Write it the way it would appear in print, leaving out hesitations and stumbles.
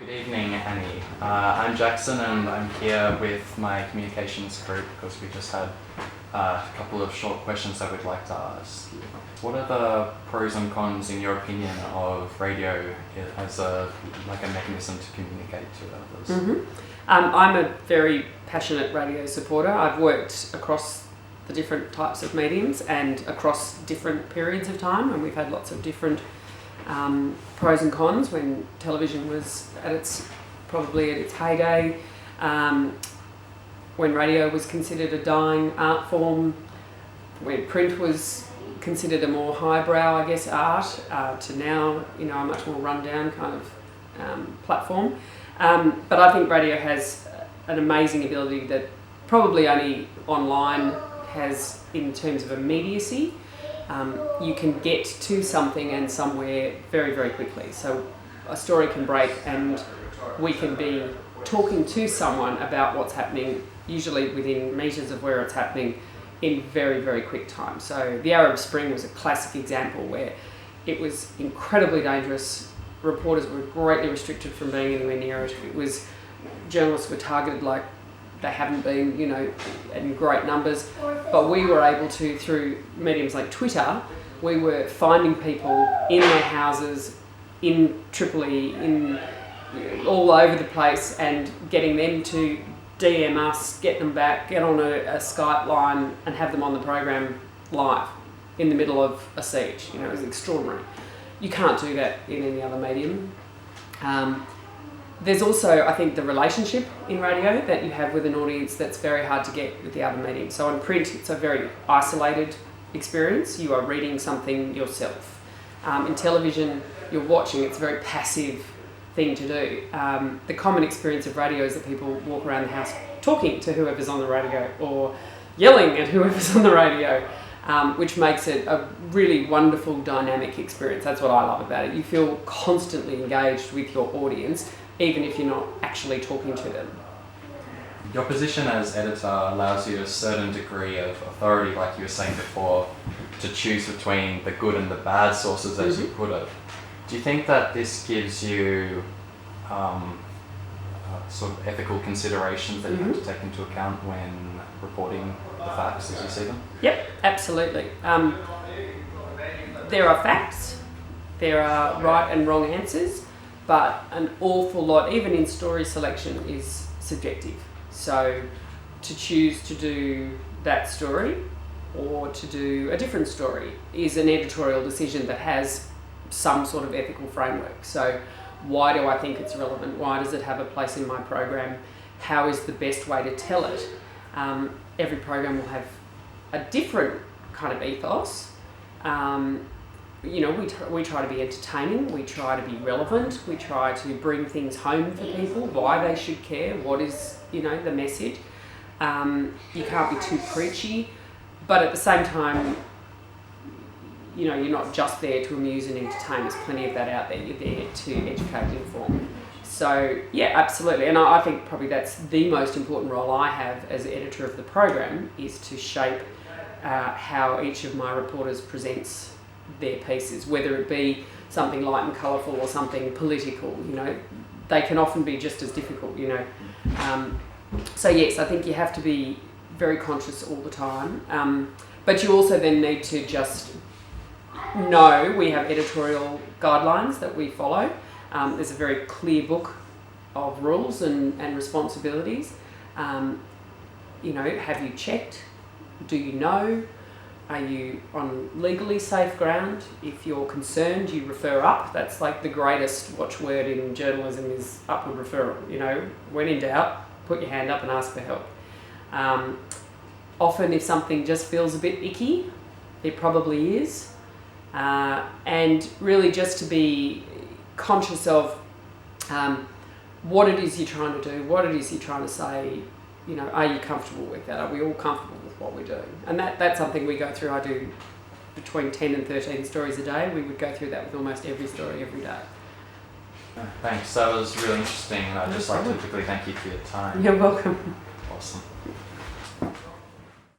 Good evening, Annie. I'm Jackson and I'm here with my communications group because we just had a couple of short questions that we'd like to ask you. What are the pros and cons, in your opinion, of radio as a mechanism to communicate to others? Mm-hmm. I'm a very passionate radio supporter. I've worked across the different types of mediums and across different periods of time, and we've had lots of different pros and cons when television was probably at its heyday, when radio was considered a dying art form, when print was considered a more highbrow, art, to now, a much more rundown kind of platform. But I think radio has an amazing ability that probably only online has in terms of immediacy. You can get to something and somewhere very, very quickly. So a story can break and we can be talking to someone about what's happening, usually within metres of where it's happening, in very, very quick time. So the Arab Spring was a classic example where it was incredibly dangerous. Reporters were greatly restricted from being anywhere near it. Journalists were targeted like they haven't been, in great numbers. But we were able to, through mediums like Twitter, we were finding people in their houses, in Tripoli, all over the place, and getting them to DM us, get them back, get on a Skype line and have them on the program live in the middle of a siege. It was extraordinary. You can't do that in any other medium. There's also, I think, the relationship in radio that you have with an audience that's very hard to get with the other medium. So on print, it's a very isolated experience. You are reading something yourself. In television, you're watching. It's a very passive thing to do. The common experience of radio is that people walk around the house talking to whoever's on the radio or yelling at whoever's on the radio, which makes it a really wonderful dynamic experience. That's what I love about it. You feel constantly engaged with your audience, even if you're not actually talking to them. Your position as editor allows you a certain degree of authority, like you were saying before, to choose between the good and the bad sources, as you put it. Do you think that this gives you sort of ethical considerations that you have to take into account when reporting the facts as you see them? Yep, absolutely. There are facts, there are right and wrong answers, but an awful lot, even in story selection, is subjective. So to choose to do that story or to do a different story is an editorial decision that has some sort of ethical framework. So why do I think it's relevant? Why does it have a place in my program? How is the best way to tell it? Every program will have a different kind of ethos. We try to be entertaining, we try to be relevant, we try to bring things home for people, why they should care, what is, the message. You can't be too preachy, but at the same time, you're not just there to amuse and entertain. There's plenty of that out there. You're there to educate and inform. So, yeah, absolutely. And I think probably that's the most important role I have as editor of the program, is to shape how each of my reporters presents their pieces, whether it be something light and colourful or something political. They can often be just as difficult, So yes, I think you have to be very conscious all the time. But you also then need to just know we have editorial guidelines that we follow. There's a very clear book of rules and responsibilities. Have you checked? Do you know? Are you on legally safe ground? If you're concerned, you refer up. That's like the greatest watchword in journalism, is upward referral. When in doubt, put your hand up and ask for help. Often if something just feels a bit icky, it probably is. And really just to be conscious of what it is you're trying to do, what it is you're trying to say. Are you comfortable with that? Are we all comfortable with what we're doing? And that's something we go through. I do between 10 and 13 stories a day. We would go through that with almost every story every day. Thanks, that was really interesting, and I'd just like to quickly thank you for your time. You're welcome. Awesome.